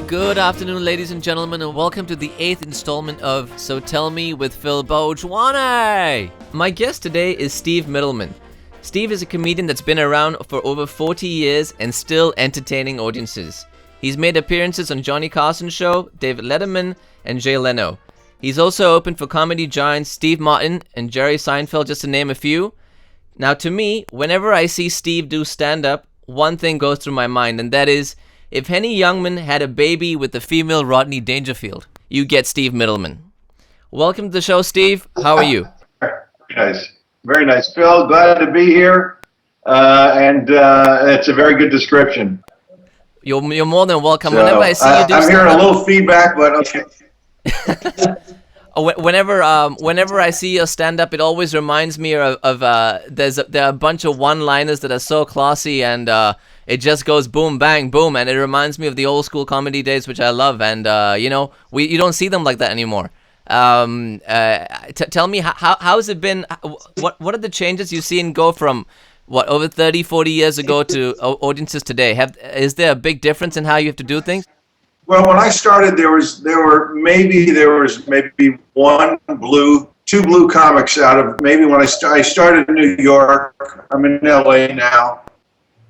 Good afternoon, ladies and gentlemen, and welcome to the 8th installment of So Tell Me with Phil Bhojwanay. My guest today is Steve Mittleman. Steve is a comedian that's been around for over 40 years and still entertaining audiences. He's made appearances on Johnny Carson's show, David Letterman, and Jay Leno. He's also opened for comedy giants Steve Martin and Jerry Seinfeld, just to name a few. Now, to me, whenever I see Steve do stand-up, one thing goes through my mind, and that is, if Henny Youngman had a baby with the female Rodney Dangerfield, you get Steve Mittleman. Welcome to the show, Steve. How are you? Nice. Very nice. Phil, glad to be here. And it's a very good description. You're more than welcome. Whenever I see you do I'm hearing a little feedback, but okay. Whenever I see your stand-up, it always reminds me of there are a bunch of one-liners that are so classy, and it just goes boom, bang, boom, and it reminds me of the old school comedy days, which I love, and you don't see them like that anymore. Tell me, how has it been? What are the changes you've seen go from over 30, 40 years ago to audiences today? Is there a big difference in how you have to do things? Well, when I started, there was maybe two blue comics out of maybe when I started in New York. I'm in LA now.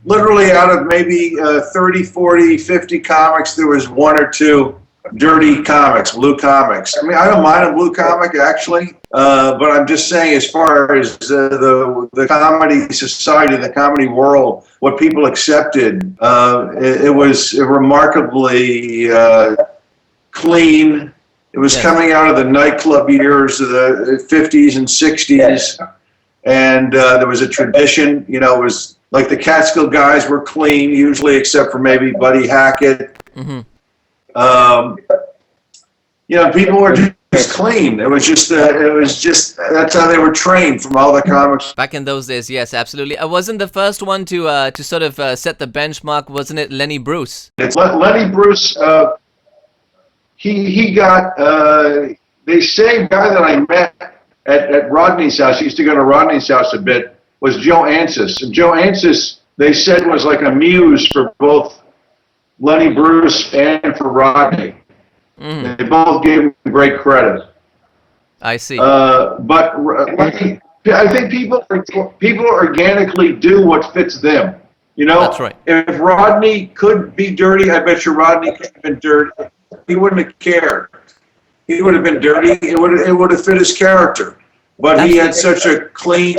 Literally out of maybe 30, 40, 50 comics, there was one or two dirty comics, blue comics. I mean, I don't mind a blue comic, actually, but I'm just saying as far as the comedy society, the comedy world, what people accepted, it was remarkably clean. It was coming out of the nightclub years of the 50s and 60s, and there was a tradition, it was like the Catskill guys were clean, usually, except for maybe Buddy Hackett. Mm-hmm. People were just clean. It was just that's how they were trained from all the comics. Back in those days, yes, absolutely. I wasn't the first one to sort of set the benchmark, wasn't it? Lenny Bruce. It's Lenny Bruce. He got. They say the guy that I met at Rodney's house. He used to go to Rodney's house a bit. Was Joe Ancis. And Joe Ancis, they said, was like a muse for both Lenny Bruce and for Rodney. Mm. They both gave him great credit. I see. But I think people organically do what fits them. That's right. If Rodney could be dirty, I bet you Rodney could have been dirty. He wouldn't have cared. He would have been dirty. It would have fit his character. But he had such a clean.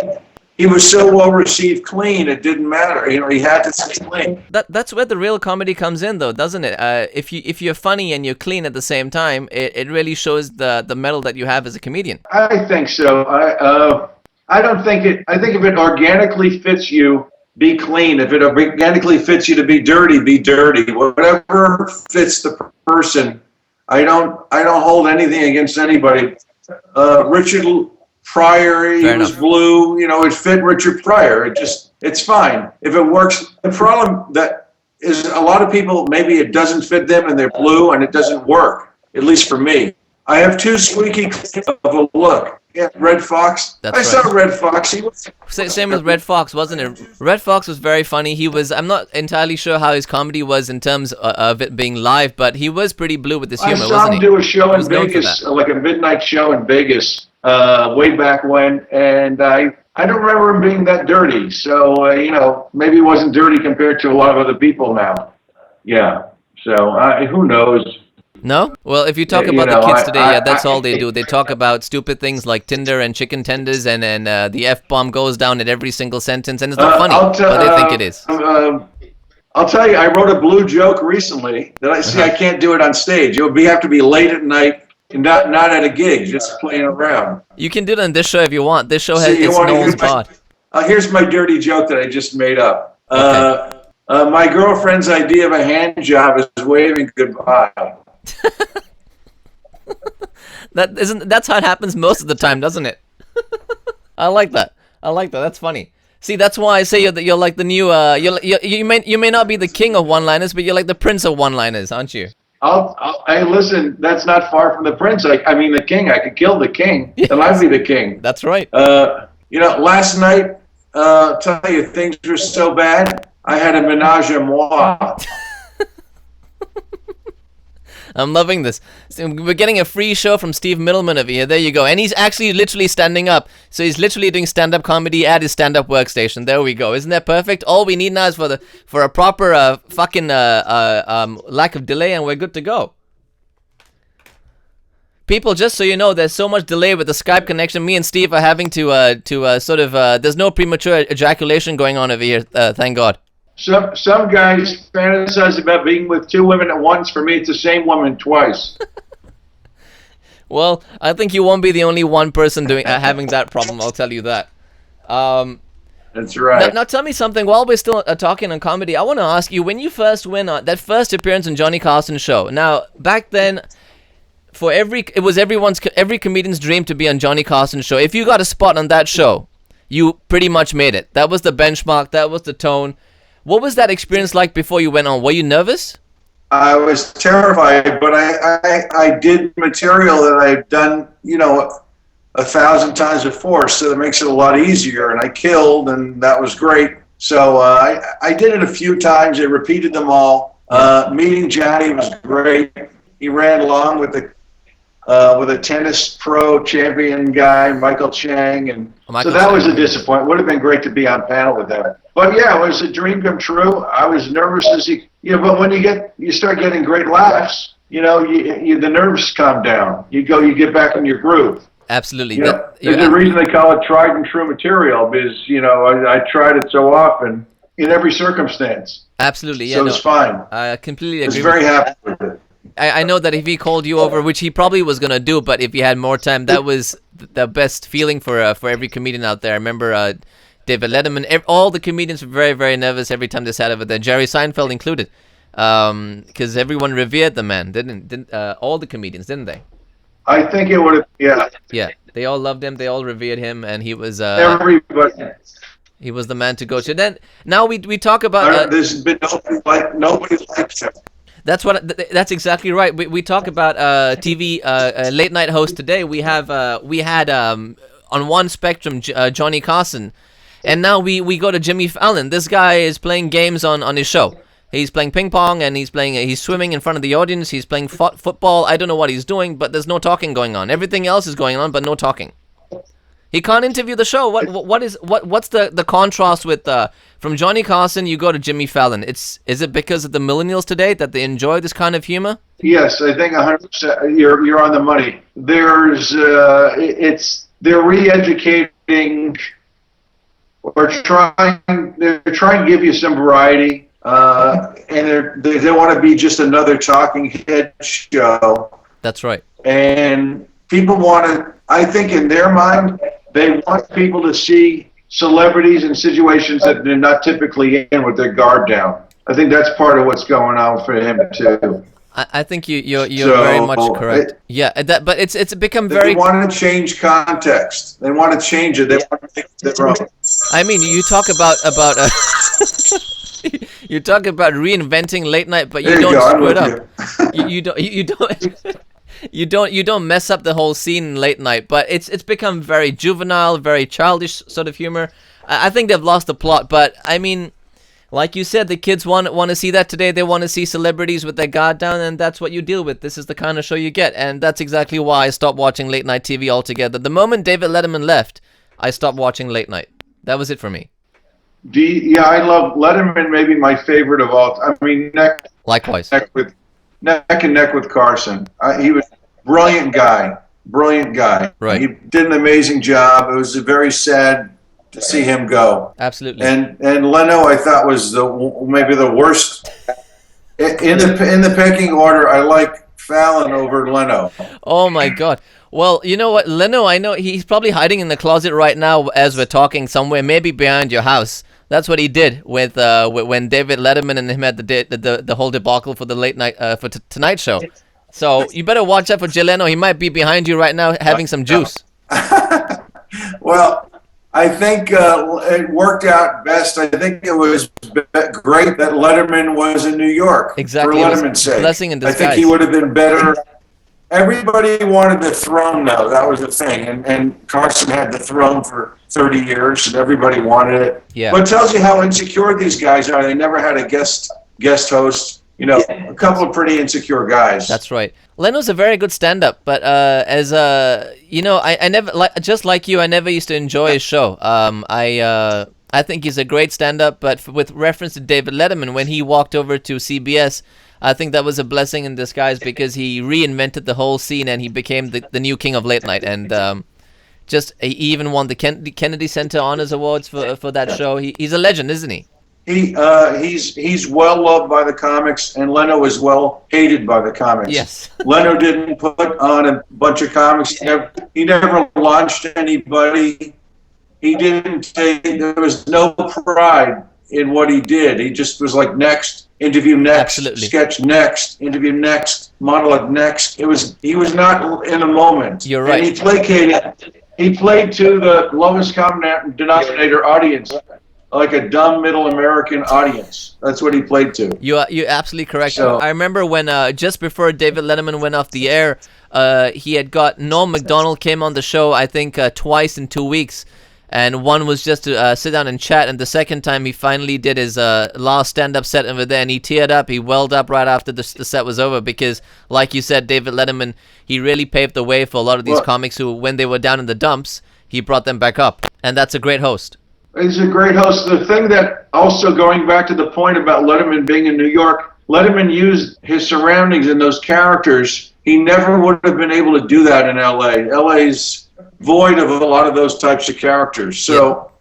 He was so well received, clean. It didn't matter. He had to stay clean. That's where the real comedy comes in, though, doesn't it? If you're funny and you're clean at the same time, it really shows the mettle that you have as a comedian. I think so. I don't think it. I think if it organically fits you, be clean. If it organically fits you to be dirty, be dirty. Whatever fits the person. I don't hold anything against anybody. Richard Pryor, he was blue, it fit Richard Pryor. It's fine. If it works, the problem that is a lot of people, maybe it doesn't fit them and they're blue and it doesn't work, at least for me. I have too squeaky clean of a look. Yeah, Red Fox. I saw Red Fox. He was same with Red Fox, wasn't it? Red Fox was very funny. I'm not entirely sure how his comedy was in terms of it being live, but he was pretty blue with his humor, wasn't he? I saw him do a show in Vegas, like a midnight show in Vegas. Way back when, and I don't remember him being that dirty. So, maybe he wasn't dirty compared to a lot of other people now. Yeah. So, who knows? No? Well, if you talk about the kids today, that's all they do. They talk about stupid things like Tinder and chicken tenders, and the F-bomb goes down at every single sentence, and it's not funny, but they think it is. I'll tell you, I wrote a blue joke recently that I can't do it on stage. It would have to be late at night. Not at a gig, just playing around. You can do it on this show if you want. This show has its own spot. Here's my dirty joke that I just made up. Okay. My girlfriend's idea of a hand job is waving goodbye. That's how it happens most of the time, doesn't it? I like that. That's funny. See, that's why I say you're like the new. You may not be the king of one-liners, but you're like the prince of one-liners, aren't you? Hey, listen, that's not far from the prince. I mean, the king. I could kill the king, yes. And I'd be the king. That's right. Last night, tell you, things were so bad, I had a menage a moi. I'm loving this. So we're getting a free show from Steve Mittleman over here. There you go. And he's actually literally standing up. So he's literally doing stand-up comedy at his stand-up workstation. There we go. Isn't that perfect? All we need now is for a proper fucking lack of delay, and we're good to go. People, just so you know, there's so much delay with the Skype connection. Me and Steve are having to sort of. There's no premature ejaculation going on over here. Thank God. Some guys fantasize about being with two women at once. For me, it's the same woman twice. Well, I think you won't be the only one person doing having that problem. I'll tell you that. That's right. Now tell me something. While we're still talking on comedy, I want to ask you, when you first went on that first appearance on Johnny Carson's show. Now, back then, it was every comedian's dream to be on Johnny Carson's show. If you got a spot on that show, you pretty much made it. That was the benchmark. That was the tone. What was that experience like before you went on? Were you nervous? I was terrified, but I did material that I've done, 1,000 times before, so it makes it a lot easier. And I killed, and that was great. So I did it a few times. I repeated them all. Meeting Johnny was great. He ran along with a tennis pro champion guy, Michael Chang, and so that was a disappointment. Would have been great to be on panel with them. But yeah, it was a dream come true. I was nervous but when you start getting great laughs, the nerves calm down. You get back in your groove. Absolutely. There's a reason they call it tried and true material, because I tried it so often in every circumstance. Absolutely, yeah. So it's fine. I completely agree. I was very happy with it. I know that if he called you over, which he probably was going to do, but if he had more time, that was the best feeling for every comedian out there. I remember David Letterman, all the comedians were very, very nervous every time they sat over there, Jerry Seinfeld included, because everyone revered the man, didn't all the comedians, didn't they? I think it would have, yeah. Yeah, they all loved him, they all revered him, and he was... Everybody. He was the man to go to. Then, now we talk about... There's been nobody likes him. That's exactly right. We talk about TV late night host today. We had on one spectrum Johnny Carson, and now we go to Jimmy Fallon. This guy is playing games on his show. He's playing ping pong, and he's swimming in front of the audience. He's playing football. I don't know what he's doing, but there's no talking going on. Everything else is going on, but no talking. He can't interview the show. What's the contrast with from Johnny Carson you go to Jimmy Fallon? Is it because of the millennials today that they enjoy this kind of humor? Yes, I think 100%. You're on the money. They're re-educating or they're trying to give you some variety, and they don't want to be just another talking head show. That's right. And people want to, I think in their mind, they want people to see celebrities in situations that they're not typically in with their guard down. I think that's part of what's going on for him too. I think you're very much correct. But it's become very. They want to change context. They want to change it. They want to make it their own. I mean, you talk about you talk about reinventing late night, but you don't screw it up. You don't mess up the whole scene in late night, but it's become very juvenile, very childish sort of humor. I think they've lost the plot, but I mean, like you said, the kids want to see that today. They want to see celebrities with their guard down, and that's what you deal with. This is the kind of show you get, and that's exactly why I stopped watching late night TV altogether. The moment David Letterman left, I stopped watching late night. That was it for me. I love Letterman. Maybe my favorite of all. I mean, likewise. Neck and neck with Carson. He was a brilliant guy. Right. He did an amazing job. It was very sad to see him go. Absolutely. And Leno, I thought, was maybe the worst. In the pecking order, I like Fallon over Leno. Oh my God. Well, you know what, Leno, I know he's probably hiding in the closet right now as we're talking somewhere, maybe behind your house. That's what he did with when David Letterman and him had the whole debacle for the late night for Tonight Show. So you better watch out for Jay Leno. He might be behind you right now having some juice. Well, I think it worked out best. I think it was great that Letterman was in New York. Exactly. For Letterman's sake. Blessing in disguise. I think he would have been better. Everybody wanted the throne, though. That was the thing. And Carson had the throne for 30 years, and everybody wanted it. Yeah. But it tells you how insecure these guys are. They never had a guest host. You know, a couple of pretty insecure guys. That's right. Leno's a very good stand-up, but as you know, I never just like you. I never used to enjoy his show. I think he's a great stand-up, but with reference to David Letterman, when he walked over to CBS, I think that was a blessing in disguise because he reinvented the whole scene and he became the new king of late night. And he even won the Kennedy Center Honors Awards for that show. He's a legend, isn't he? He's well loved by the comics, and Leno is well hated by the comics. Yes. Leno didn't put on a bunch of comics. He never launched anybody. He didn't take. There was no pride in what he did. He just was like next, interview next, Absolutely. Sketch next, interview next, monologue next. He was not in a moment. You're right. And he placated. He played to the lowest common denominator audience, like a dumb middle American audience. That's what he played to. You're absolutely correct. So, I remember when just before David Letterman went off the air, he had got Norm Macdonald came on the show, I think twice in 2 weeks. And one was just to sit down and chat, and the second time he finally did his last stand-up set over there, and he teared up, he welled up right after the set was over, because, like you said, David Letterman, he really paved the way for a lot of these comics who, when they were down in the dumps, he brought them back up, and that's a great host. He's a great host. The thing that also going back to the point about Letterman being in New York, Letterman used his surroundings and those characters. He never would have been able to do that in L.A. L.A.'s void of a lot of those types of characters. So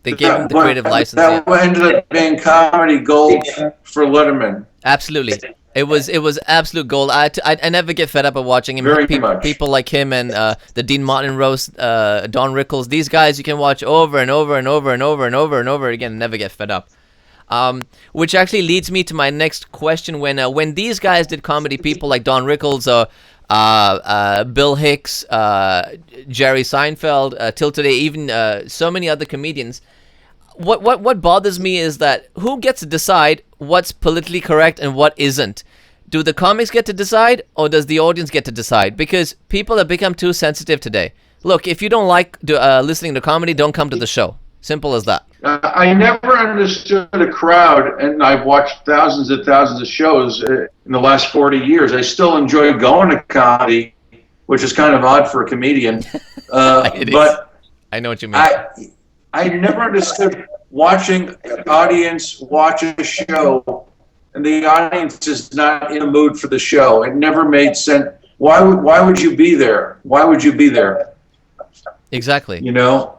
they gave him the creative license. That ended up being comedy gold for Letterman. Absolutely. It was absolute gold. I never get fed up of watching him. Very much. People like him and the Dean Martin roast, Don Rickles. These guys you can watch over and over and over and over and over and over again and never get fed up. Which actually leads me to my next question. When these guys did comedy, people like Don Rickles or Bill Hicks, Jerry Seinfeld, till today, even so many other comedians. What bothers me is that who gets to decide what's politically correct and what isn't? Do the comics get to decide, or does the audience get to decide? Because people have become too sensitive today. Look, if you don't like listening to comedy, don't come to the show. Simple as that. I never understood a crowd, and I've watched thousands and thousands of shows in the last 40 years. I still enjoy going to comedy, which is kind of odd for a comedian. But I know what you mean. I never understood watching an audience watch a show, and the audience is not in the mood for the show. It never made sense. Why would you be there? Why would you be there? Exactly. You know,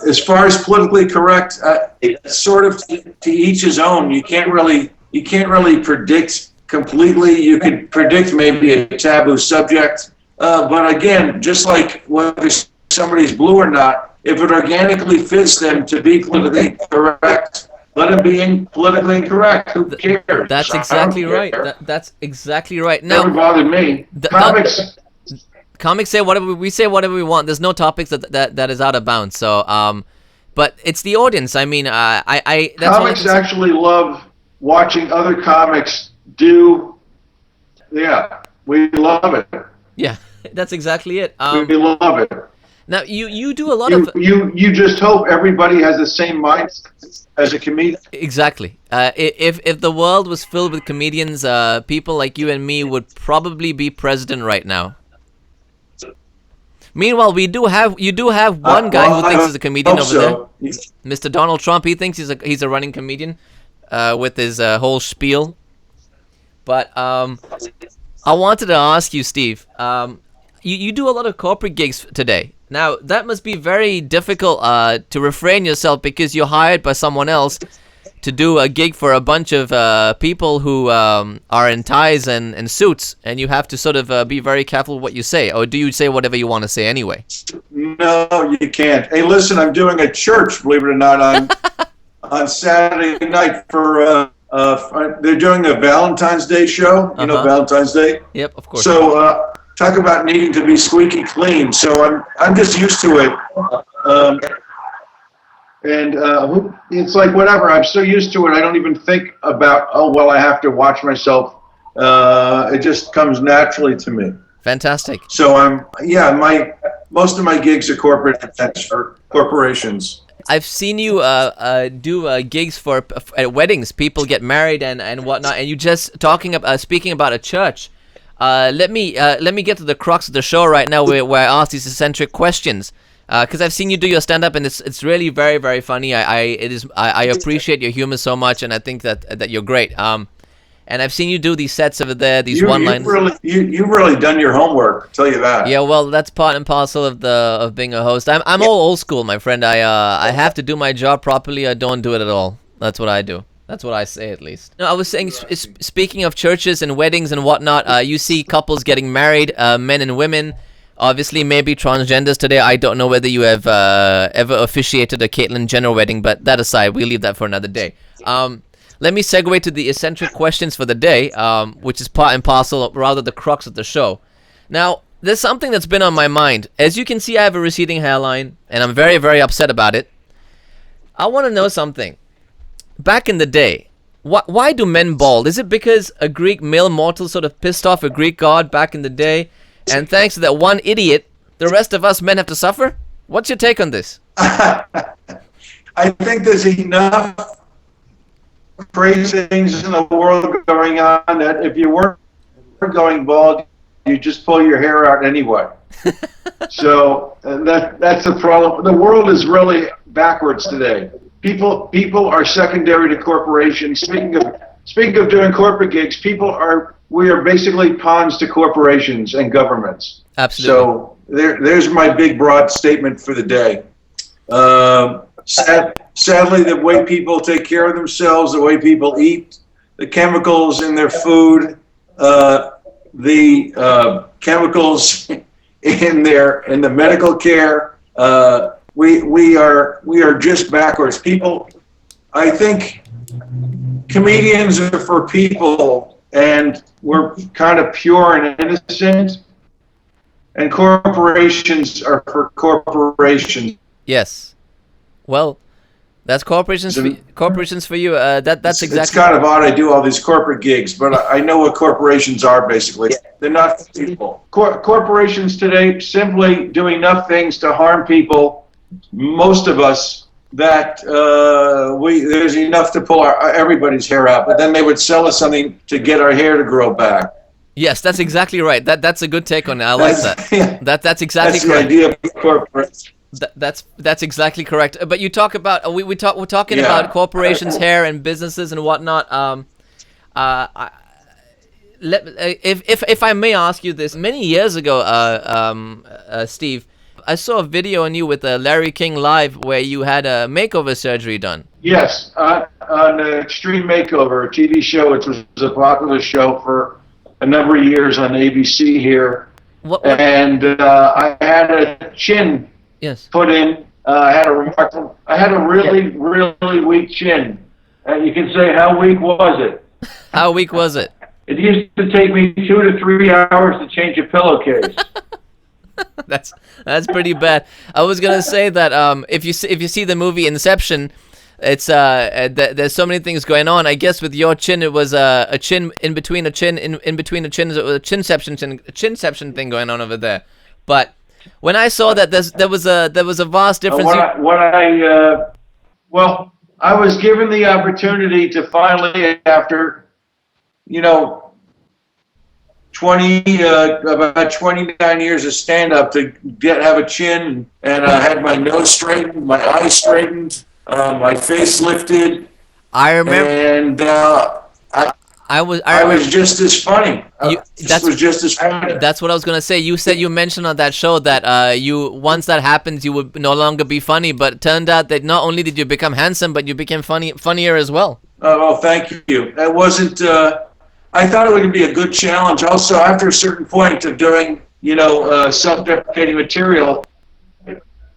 as far as politically correct, it's sort of to each his own. You can't really predict completely. You can predict maybe a taboo subject, but again, just like whether somebody's blue or not, if it organically fits them to be politically correct, let them be politically incorrect. Who cares? That's exactly right. That's exactly right. Now, never bothered me. Comics say whatever we say, whatever we want. There's no topics that is out of bounds. So, but it's the audience. I mean, that's comics actually love watching other comics do. Yeah, we love it. Yeah, that's exactly it. We love it. Now you do a lot of you just hope everybody has the same mindset as a comedian. Exactly. If the world was filled with comedians, people like you and me would probably be president right now. Meanwhile, you do have one guy who thinks he's a comedian over there, Mr. Donald Trump. He thinks he's a running comedian, with his whole spiel. But I wanted to ask you, Steve. You do a lot of corporate gigs today. Now that must be very difficult to refrain yourself because you're hired by someone else to do a gig for a bunch of people who are in ties and suits, and you have to sort of be very careful what you say. Or do you say whatever you want to say anyway? No, you can't. Hey, listen, I'm doing a church, believe it or not, on Saturday night for they're doing a Valentine's Day show. You know Valentine's Day? Yep, of course. So talk about needing to be squeaky clean. So I'm just used to it. It's like whatever. I'm so used to it. I don't even think about, I have to watch myself. It just comes naturally to me. Fantastic. So most of my gigs are corporate events for corporations. I've seen you do gigs for at weddings. People get married and whatnot. And you just speaking about a church. Let me get to the crux of the show right now, where I ask these eccentric questions. Because I've seen you do your stand-up, and it's really very, very funny. I appreciate your humor so much, and I think that you're great. And I've seen you do these sets over there, these one-liners. You've really done your homework. I'll tell you that. Yeah, well, that's part and parcel of being a host. I'm all old school, my friend. I have to do my job properly. I don't do it at all. That's what I do. That's what I say, at least. No, I was saying, speaking of churches and weddings and whatnot, you see couples getting married, men and women. Obviously, maybe transgenders today. I don't know whether you have ever officiated a Caitlyn Jenner wedding, but that aside, we'll leave that for another day. Let me segue to the eccentric questions for the day, which is part and parcel, rather the crux of the show. Now, there's something that's been on my mind. As you can see, I have a receding hairline, and I'm very, very upset about it. I want to know something. Back in the day, why do men bald? Is it because a Greek male mortal sort of pissed off a Greek god back in the day? And thanks to that one idiot, the rest of us men have to suffer? What's your take on this? I think there's enough crazy things in the world going on that if you weren't going bald, you just pull your hair out anyway. So that's the problem. The world is really backwards today. People are secondary to corporations. Speaking of doing corporate gigs, we are basically pawns to corporations and governments. Absolutely. So there's my big, broad statement for the day. Sadly, the way people take care of themselves, the way people eat, the chemicals in their food, the chemicals in the medical care, we are just backwards. People, I think, comedians are for people. And we're kind of pure and innocent, and corporations are for corporations. Yes. Well, that's corporations for you. That's exactly. It's kind of odd. I do all these corporate gigs, but I know what corporations are. Basically, they're not for people. Corporations today simply do enough things to harm people. Most of us. That there's enough to pull everybody's hair out, but then they would sell us something to get our hair to grow back. Yes, that's exactly right. That's a good take on it. I like that. Yeah. That's exactly correct. That's the idea of corporate. That's exactly correct. But you talk about we're talking about corporations, hair, and businesses and whatnot. If I may ask you this, many years ago, Steve, I saw a video on you with Larry King Live where you had a makeover surgery done. Yes, on Extreme Makeover, a TV show, which was a popular show for a number of years on ABC here. What? And I had a chin put in. I had a really, really weak chin. And you can say, how weak was it? How weak was it? It used to take me 2 to 3 hours to change a pillowcase. That's pretty bad. I was gonna say that if you see the movie Inception, it's there's so many things going on. I guess with your chin, it was a chin in between a chin in between a chin, a chinception thing going on over there. But when I saw that there was a vast difference. Well, I was given the opportunity to finally, after about 29 years of stand-up, to have a chin, and I had my nose straightened, my eyes straightened, my face lifted. I remember, and I was just as funny. Was just as funny. That's what I was gonna say. You mentioned on that show that once that happens, you would no longer be funny. But it turned out that not only did you become handsome, but you became funnier as well. Well, thank you. That wasn't. I thought it would be a good challenge. Also, after a certain point of doing, self-deprecating material,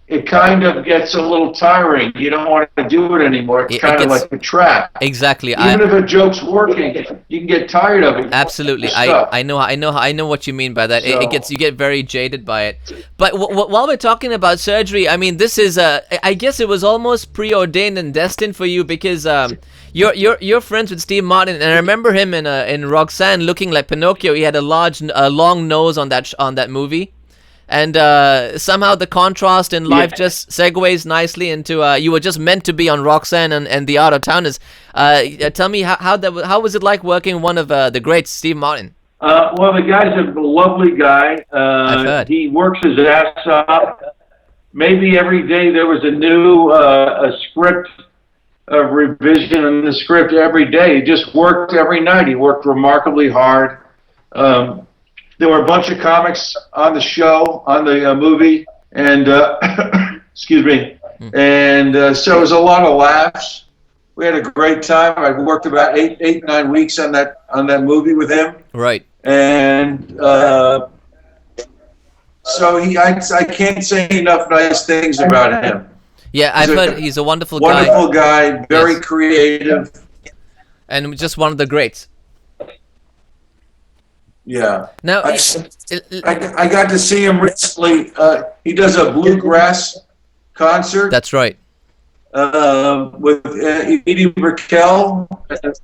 it kind of gets a little tiring. You don't want to do it anymore. It's kind of like a trap. Exactly. Even if a joke's working, you can get tired of it. Absolutely. I know what you mean by that. You get very jaded by it. But while we're talking about surgery, I mean, this is I guess it was almost preordained and destined for you, because you're friends with Steve Martin, and I remember him in Roxanne looking like Pinocchio. He had a long nose on that movie. and somehow the contrast in life just segues nicely into you were just meant to be on Roxanne and the Out of Towners. Tell me how was it like working with one of the greats, Steve Martin? Well, the guy's a lovely guy. I've heard. He works his ass off. Maybe every day there was a new a script of revision in the script every day. He just worked every night. He worked remarkably hard. There were a bunch of comics on the show, on the movie, and excuse me. And so it was a lot of laughs. We had a great time. I worked about 9 weeks on that movie with him. Right. And so I can't say enough nice things about him. Yeah, I've heard he's a wonderful guy, very creative, and just one of the greats. Yeah. Now I got to see him recently. He does a bluegrass concert. That's right. With Edie Brickell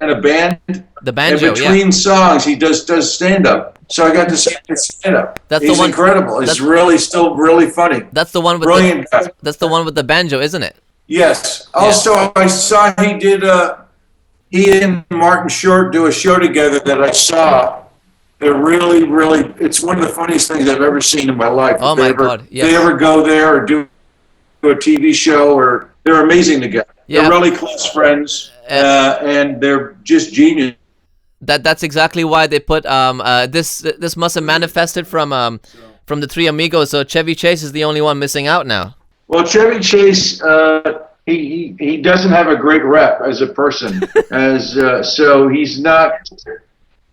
and a band. The banjo, and between songs, he does stand-up. So I got to see him stand-up. He's incredible. He's still really funny. That's the one with brilliant guy. That's the one with the banjo, isn't it? Yes. Also, I saw he and Martin Short do a show together that I saw. They're really, really, it's one of the funniest things I've ever seen in my life. Oh, my God. Yes. If they ever go there or do a TV show, or they're amazing together. Yeah. They're really close friends, and they're just genius. That's exactly why they put this must have manifested from the three amigos. So Chevy Chase is the only one missing out now. Well, Chevy Chase, he doesn't have a great rep as a person, so he's not.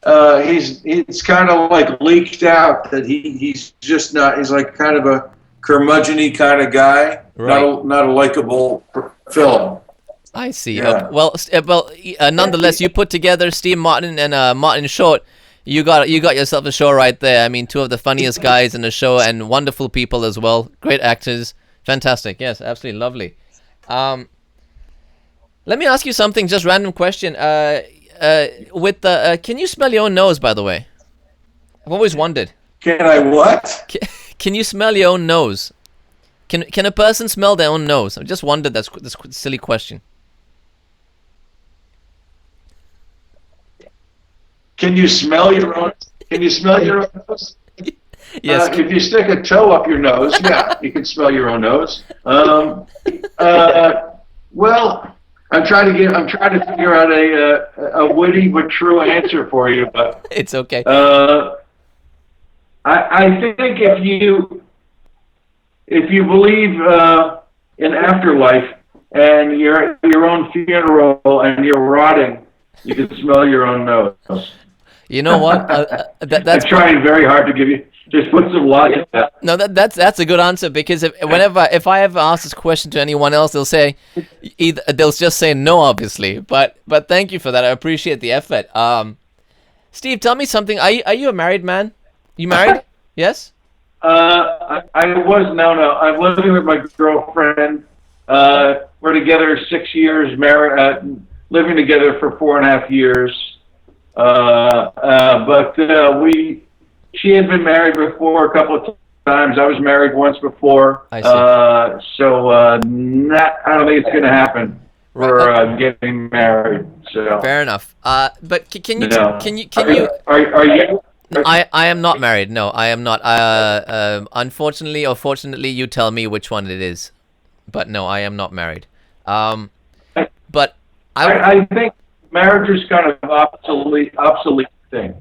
It's kind of like leaked out that he's just not. He's like kind of a curmudgeon-y kind of guy, right. Not a likable film. I see. Yeah. Okay. Well, nonetheless, you put together Steve Martin and Martin Short. You got yourself a show right there. I mean, two of the funniest guys in the show and wonderful people as well. Great actors. Fantastic. Yes, absolutely lovely. Let me ask you something. Just random question. Can you smell your own nose? By the way, I've always wondered. Can I what? Can you smell your own nose? Can a person smell their own nose? I just wondered this silly question. Can you smell your own? Can you smell your own nose? Yes. If you stick a toe up your nose, yeah, you can smell your own nose. Well, I'm trying to figure out a witty but true answer for you, but it's okay. I think if you believe in afterlife and your own funeral and you're rotting, you can smell your own nose. You know what? That's I'm trying very hard to give you. Just put some logic. No, that's a good answer, because if I ever ask this question to anyone else, they'll just say no, obviously. But thank you for that. I appreciate the effort. Steve, tell me something. Are you a married man? You married? Yes. I was no. I'm living with my girlfriend. We're together 6 years, married, living together for 4.5 years. But she had been married before a couple of times. I was married once before. I see. So I don't think it's going to happen for getting married. So fair enough. But can you? Are you? I am not married. No, I am not. Unfortunately or fortunately, you tell me which one it is. But no, I am not married. But I think marriage is kind of obsolete thing.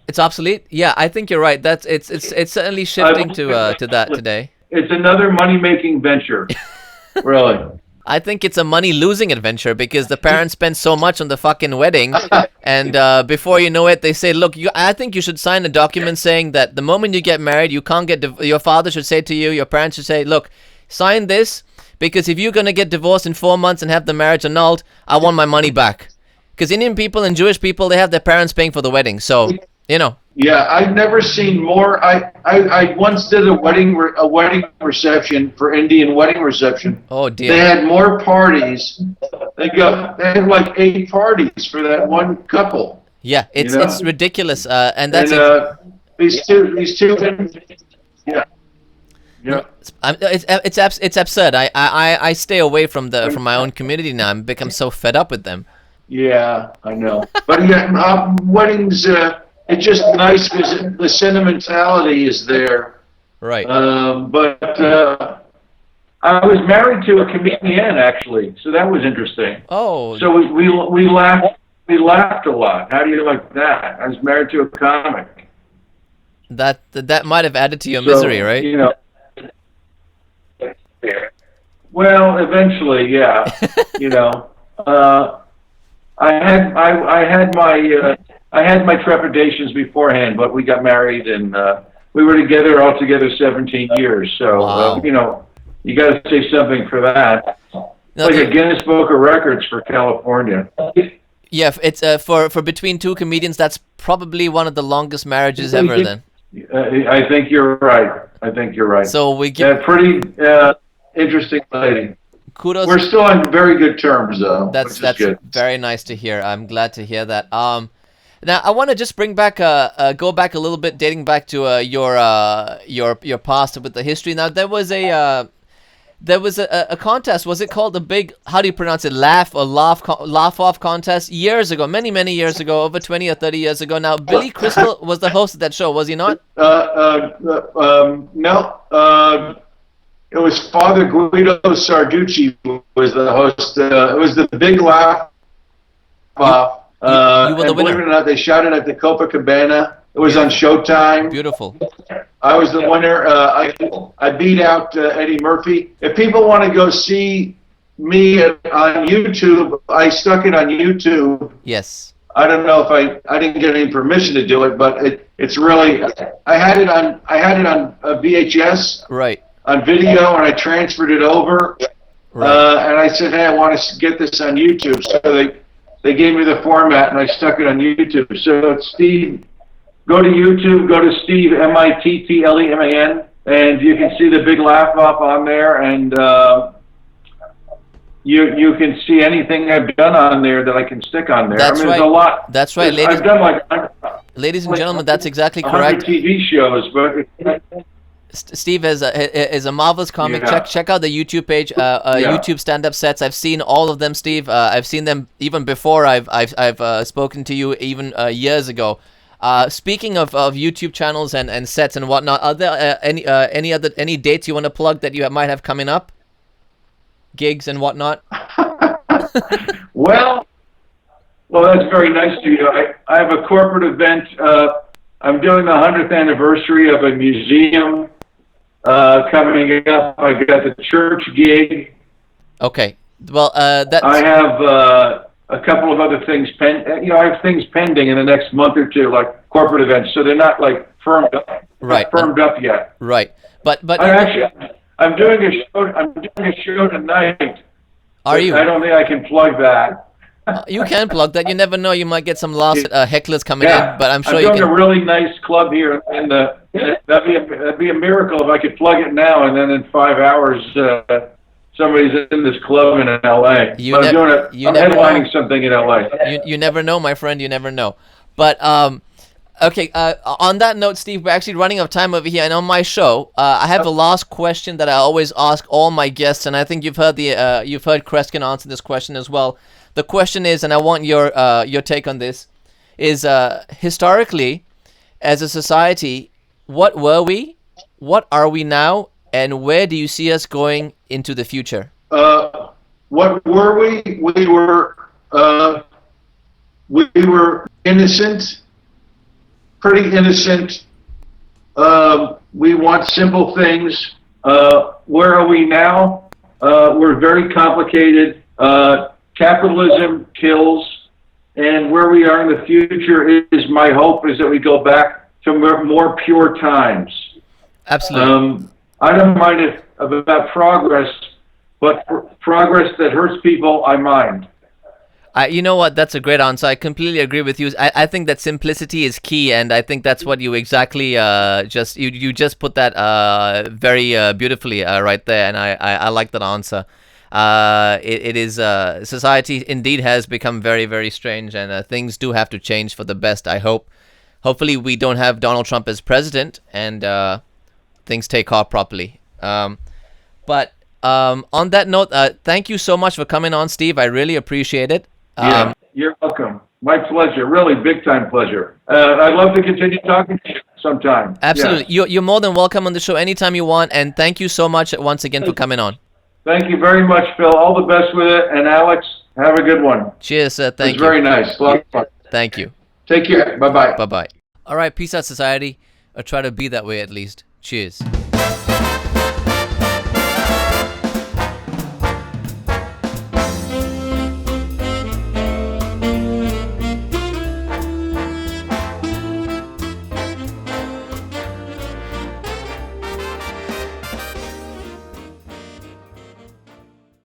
It's obsolete? Yeah, I think you're right. It's certainly shifting to that today. It's another money-making venture, really. I think it's a money-losing adventure, because the parents spend so much on the fucking wedding, and before you know it, they say, look, I think you should sign a document saying that the moment you get married, you can't get your father should say to you, your parents should say, look, sign this, because if you're going to get divorced in 4 months and have the marriage annulled, I want my money back. Because Indian people and Jewish people, they have their parents paying for the wedding, so... You know. Yeah, I've never seen more. I once did a wedding reception for Indian wedding reception. Oh dear. They had more parties. They had like 8 parties for that one couple. Yeah, it's ridiculous. And that's these two Yeah. Yeah. It's absurd. I stay away from my own community now. I'm become so fed up with them. Yeah, I know. But yeah, weddings, it's just nice because the sentimentality is there. Right. But I was married to a comedian actually, so that was interesting. Oh. So we laughed a lot. How do you like that? I was married to a comic. That might have added to your misery, right? You know. Well, eventually, yeah. You know, I had my trepidations beforehand, but we got married and we were together altogether 17 years. So wow. you know, you got to say something for that. No, like a Guinness Book of Records for California. Yeah, it's for between two comedians, that's probably one of the longest marriages ever. Then I think you're right. So we get pretty interesting lady. Kudos. We're still on very good terms, though. That's good. Very nice to hear. I'm glad to hear that. Now I want to just bring back go back a little bit, dating back to your past with the history. Now there was a contest. Was it called the Big, how do you pronounce it? Laugh Off contest years ago, many years ago, over 20 or 30 years ago. Now Billy Crystal was the host of that show, was he not? No. It was Father Guido Sarducci was the host. It was the Big Laugh Off. You were the and believe winner. it or not, they shot it at the Copacabana. It was on Showtime. Beautiful. I was the winner. I beat out Eddie Murphy. If people want to go see me on YouTube, I stuck it on YouTube. Yes. I don't know if I didn't get any permission to do it, but it's really, I had it on VHS. Right. On video, and I transferred it over. Right. And I said, hey, I want to get this on YouTube. So they gave me the format, and I stuck it on YouTube. So it's Steve. Go to YouTube. Go to Steve Mittleman, and you can see the Big Laugh Off on there, and you can see anything I've done on there that I can stick on there. That's There's right. a lot. That's right, I've done ladies and gentlemen. That's exactly 100 correct. TV shows, but. Steve is a marvelous comic. Yeah. Check out the YouTube page. YouTube stand-up sets. I've seen all of them, Steve. I've seen them even before I've spoken to you even years ago. Speaking of YouTube channels and sets and whatnot, are there any dates you want to plug that you might have coming up? Gigs and whatnot. Well, that's very nice to you. I have a corporate event. I'm doing the 100th anniversary of a museum coming up. I got the church gig. Okay. Well, that's... I have a couple of other things I have things pending in the next month or two, like corporate events. So they're not like firmed up. Right. Not firmed up yet. Right. But I'm doing a show tonight. Are you? I don't think I can plug that. You can plug that. You never know. You might get some last hecklers coming in, but I'm sure I'm you doing can. a really nice club here, and that'd be a miracle if I could plug it now, and then in 5 hours somebody's in this club in L.A. I'm headlining something in L.A. You never know, my friend. You never know. But okay. On that note, Steve, we're actually running out of time over here, and on my show, I have a last question that I always ask all my guests, and I think you've heard Kreskin answer this question as well. The question is, and I want your take on this, is historically, as a society, what were we, what are we now, and where do you see us going into the future? What were we? We were innocent, pretty innocent. We want simple things. Where are we now? We're very complicated. Capitalism kills, and where we are in the future is, my hope is that we go back to more pure times. Absolutely. I don't mind about progress, but progress that hurts people, I mind. You know what? That's a great answer. I completely agree with you. I think that simplicity is key, and I think that's what you exactly you just put that very beautifully right there, and I like that answer. It is society indeed has become very, very strange, and things do have to change for the best. I hope. Hopefully, we don't have Donald Trump as president, and things take off properly. But on that note, thank you so much for coming on, Steve. I really appreciate it. Yeah, you're welcome. My pleasure. Really big time pleasure. I'd love to continue talking to you sometime. Absolutely. Yeah. You're more than welcome on the show anytime you want. And thank you so much once again for coming on. Thank you very much, Phil. All the best with it. And Alex, have a good one. Cheers, sir. Thank you. It's very nice. A lot of fun. Thank you. Take care. Bye-bye. Bye-bye. All right, peace out, society. Or try to be that way at least. Cheers.